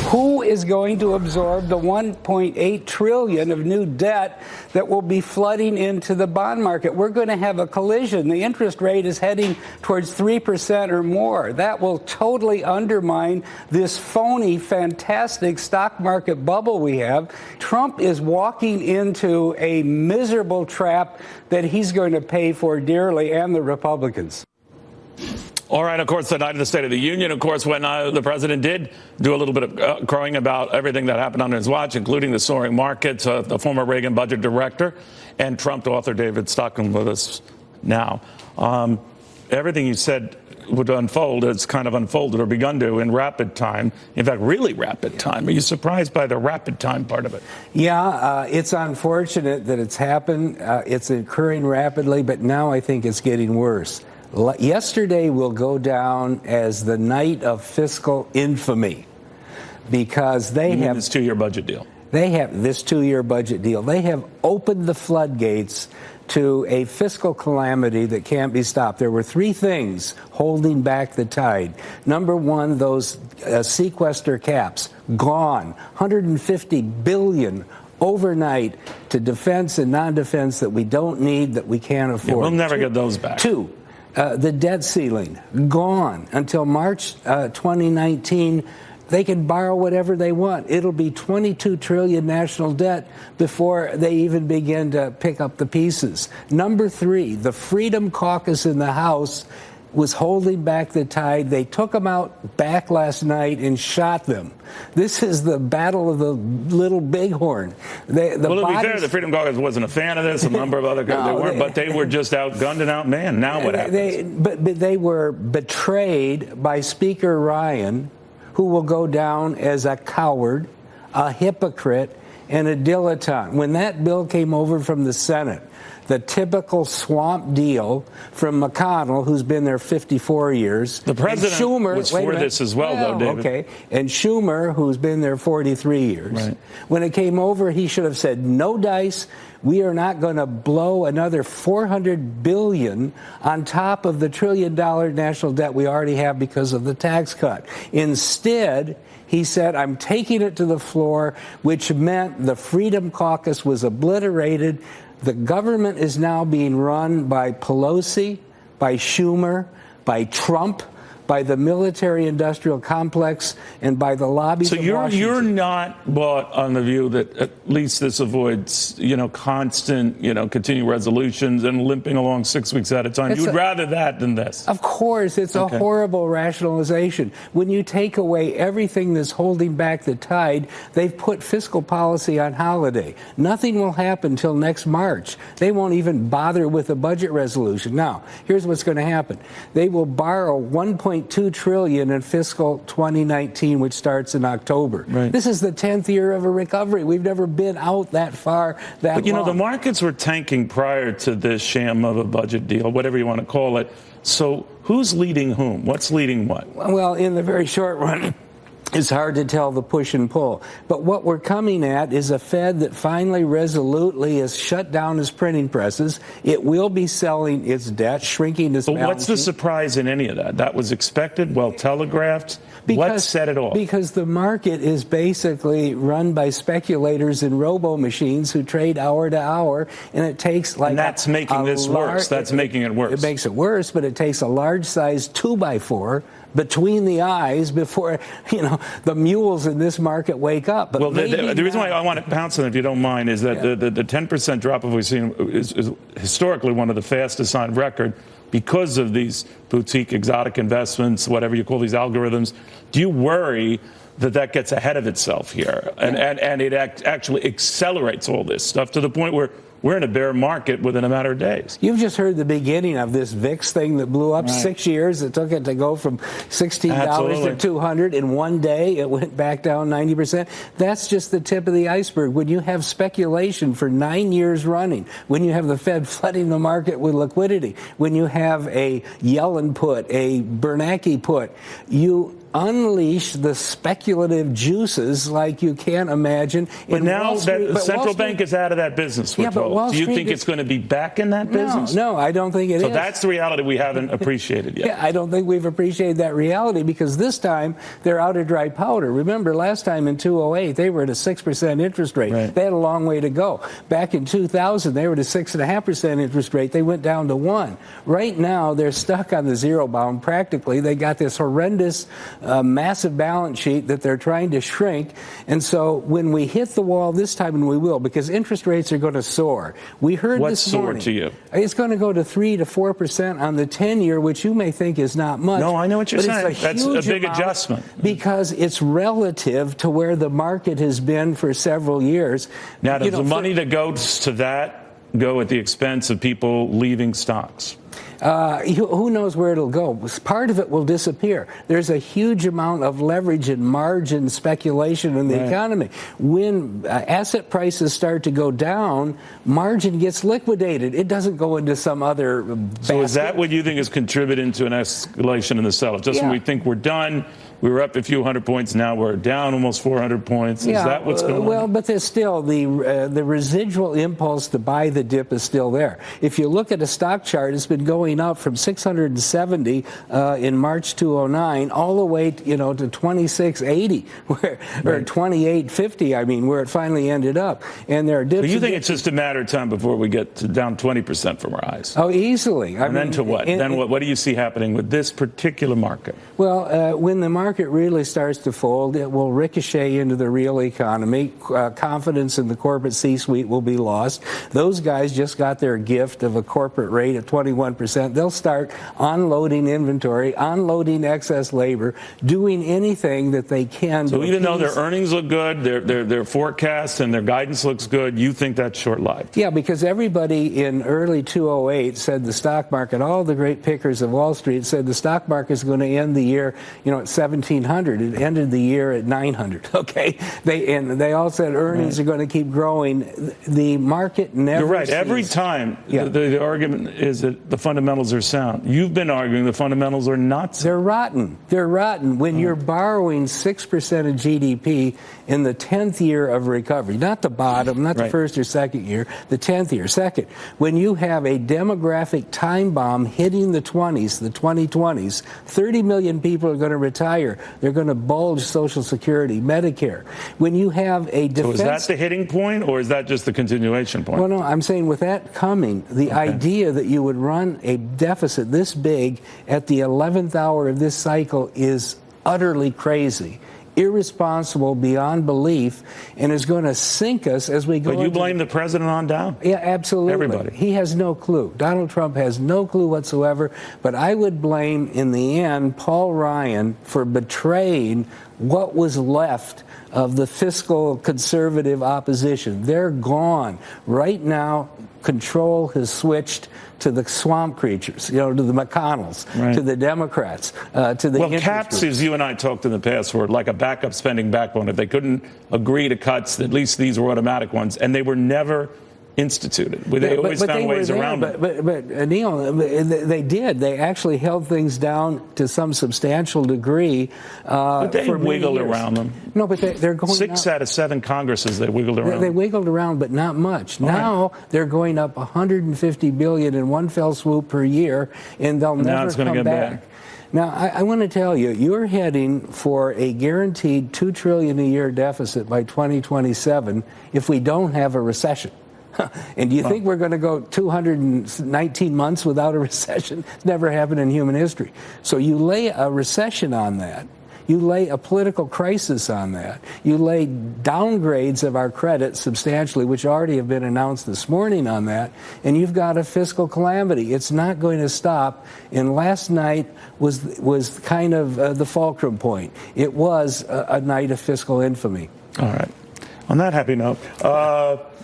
Who is going to absorb the $1.8 trillion of new debt that will be flooding into the bond market? We're going to have a collision. The interest rate is heading towards 3% or more. That will totally undermine this phony, fantastic stock market bubble we have. Trump is walking into a miserable trap that he's going to pay for dearly, and the Republicans. All right, of course, the night of the State of the Union, of course, when the president did do a little bit of crowing about everything that happened on his watch, including the soaring markets, the former Reagan budget director, and Trump author David Stockman with us now. Everything you said would unfold has kind of unfolded or begun to in rapid time. In fact, really rapid time. Are you surprised by the rapid time part of it? Yeah, it's unfortunate that it's happened. It's occurring rapidly, but now I think it's getting worse. Yesterday will go down as the night of fiscal infamy because they have this two-year budget deal. They have this two-year budget deal. They have opened the floodgates to a fiscal calamity that can't be stopped. There were three things holding back the tide. Number one, those sequester caps gone, $150 billion overnight to defense and non-defense that we don't need, that we can't afford. Yeah, we'll never get those back. Two, the debt ceiling, gone until March 2019. They can borrow whatever they want. It'll be $22 trillion national debt before they even begin to pick up the pieces. Number three, the Freedom Caucus in the House was holding back the tide. They took them out back last night and shot them. This is the battle of the little bighorn. Well, to be fair, the Freedom Caucus wasn't a fan of this. A number of other guys they weren't, but they were just outgunned and outmanned. Now what happens? But they were betrayed by Speaker Ryan, who will go down as a coward, a hypocrite, and a dilettante. When that bill came over from the Senate, the typical swamp deal from McConnell, who's been there 54 years. The president Schumer, was for this as well, though, David. Okay. And Schumer, who's been there 43 years. Right. When it came over, he should have said, no dice. We are not going to blow another $400 billion on top of the $1 trillion national debt we already have because of the tax cut. Instead, he said, I'm taking it to the floor, which meant the Freedom Caucus was obliterated. The government is now being run by Pelosi, by Schumer, by Trump, by the military-industrial complex, and by the lobbies of Washington. So you're not bought on the view that at least this avoids, constant, continuing resolutions and limping along 6 weeks at a time. You'd rather that than this. Of course. It's a horrible rationalization. When you take away everything that's holding back the tide, they've put fiscal policy on holiday. Nothing will happen until next March. They won't even bother with a budget resolution. Now, here's what's going to happen. They will borrow $1.2 trillion in fiscal 2019, which starts in October. Right. This is the 10th year of a recovery. We've never been out that far, that long. The markets were tanking prior to this sham of a budget deal, whatever you want to call it. So who's leading whom? What's leading what? Well, in the very short run, it's hard to tell the push and pull. But what we're coming at is a Fed that finally resolutely has shut down its printing presses. It will be selling its debt, shrinking its balance sheet. But what's the surprise in any of that? That was expected, well telegraphed? What set it off? Because the market is basically run by speculators and robo-machines who trade hour to hour, and it takes and that's making this worse. That's making it worse. It makes it worse, but it takes a large-sized 2x4 between the eyes before, the mules in this market wake up. But the reason why I want to pounce on it, if you don't mind, is that the 10% drop we've seen is historically one of the fastest on record because of these boutique exotic investments, whatever you call these algorithms. Do you worry that gets ahead of itself here and it actually accelerates all this stuff to the point where we're in a bear market within a matter of days? You've just heard the beginning of this VIX thing that blew up 6 years. It took it to go from $16 to $200 in one day. It went back down 90%. That's just the tip of the iceberg. When you have speculation for 9 years running, when you have the Fed flooding the market with liquidity, when you have a Yellen put, a Bernanke put, you unleash the speculative juices like you can't imagine. But now that the central bank is out of that business, we're told. Do you think it's going to be back in that business? No, I don't think it is. So that's the reality we haven't appreciated yet. Yeah, I don't think we've appreciated that reality because this time they're out of dry powder. Remember, last time in 2008, they were at a 6% interest rate. Right. They had a long way to go. Back in 2000, they were at a 6.5% interest rate. They went down to 1. Right now, they're stuck on the zero bound practically. They got this horrendous, massive balance sheet that they're trying to shrink. And so when we hit the wall this time, and we will, because interest rates are going to soar. We heard this morning. What soar to you? It's going to go to 3 to 4% on the 10-year, which you may think is not much. No, I know what you're saying. That's a big adjustment. Because it's relative to where the market has been for several years. Now, does the money that goes to that go at the expense of people leaving stocks? Who knows where it'll go? Part of it will disappear. There's a huge amount of leverage and margin speculation in the economy. When asset prices start to go down, margin gets liquidated. It doesn't go into some other basket. So is that what you think is contributing to an escalation in the sell-off? Just when we think we're done, we were up a few hundred points, now we're down almost 400 points. Is that what's going on? Well, but there's still the residual impulse to buy the dip is still there. If you look at a stock chart, it's been going up from 670 in March 2009 all the way to 2680 or 2850. I mean, where it finally ended up. And there are dips. So you think it's just a matter of time before we get to down 20% from our highs? Oh, easily. Then to what? What do you see happening with this particular market? Well, when the market really starts to fold, it will ricochet into the real economy. Confidence in the corporate C-suite will be lost. Those guys just got their gift of a corporate rate of 21%. They'll start unloading inventory, unloading excess labor, doing anything that they can. So even though their earnings look good, their forecast and their guidance looks good, you think that's short-lived? Yeah, because everybody in early 2008 said the stock market, all the great pickers of Wall Street said the stock market is going to end the year, at 1,700. It ended the year at 900. Okay, they all said earnings are going to keep growing. The market never. You're right. Every time the argument is that the fundamentals are sound. You've been arguing the fundamentals are not sound. They're rotten. They're rotten. When you're borrowing 6% of GDP in the 10th year of recovery, not the bottom, not the first or second year, the 10th year. Second, when you have a demographic time bomb hitting the 2020s, 30 million people are going to retire. They're going to bulge Social Security, Medicare. When you have a defense... So is that the hitting point, or is that just the continuation point? Well, no, I'm saying with that coming, the idea that you would run a deficit this big at the 11th hour of this cycle is utterly crazy, irresponsible beyond belief, and is going to sink us as we go. But you blame the president on down? Yeah, absolutely. Everybody. He has no clue. Donald Trump has no clue whatsoever. But I would blame, in the end, Paul Ryan for betraying what was left of the fiscal conservative opposition. They're gone. Right now, control has switched to the swamp creatures, to the McConnells, to the Democrats, to the caps, as you and I talked in the past, were like a backup spending backbone. If they couldn't agree to cuts, at least these were automatic ones, and they were never instituted. They always found ways around it. But Neil, they did. They actually held things down to some substantial degree. But they for wiggled years. around them. No, but they're going 6 out of 7 Congresses they wiggled around. They wiggled around, but not much. Now they're going up $150 billion in one fell swoop per year, and they'll never come back. Now, I want to tell you, you're heading for a guaranteed $2 trillion a year deficit by 2027 if we don't have a recession. And do you think we're going to go 219 months without a recession? It's never happened in human history. So you lay a recession on that. You lay a political crisis on that. You lay downgrades of our credit substantially, which already have been announced this morning on that, and you've got a fiscal calamity. It's not going to stop. And last night was kind of the fulcrum point. It was a night of fiscal infamy. All right. On that happy note,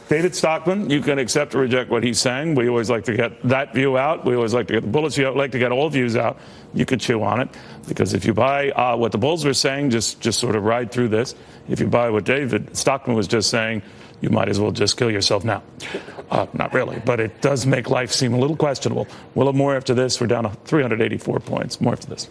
David Stockman, you can accept or reject what he's saying. We always like to get that view out. We always like to get the bullets view out. We like to get all views out. You could chew on it, because if you buy what the bulls were saying, just sort of ride through this. If you buy what David Stockman was just saying, you might as well just kill yourself now. Not really, but it does make life seem a little questionable. We'll have more after this. We're down to 384 points. More after this.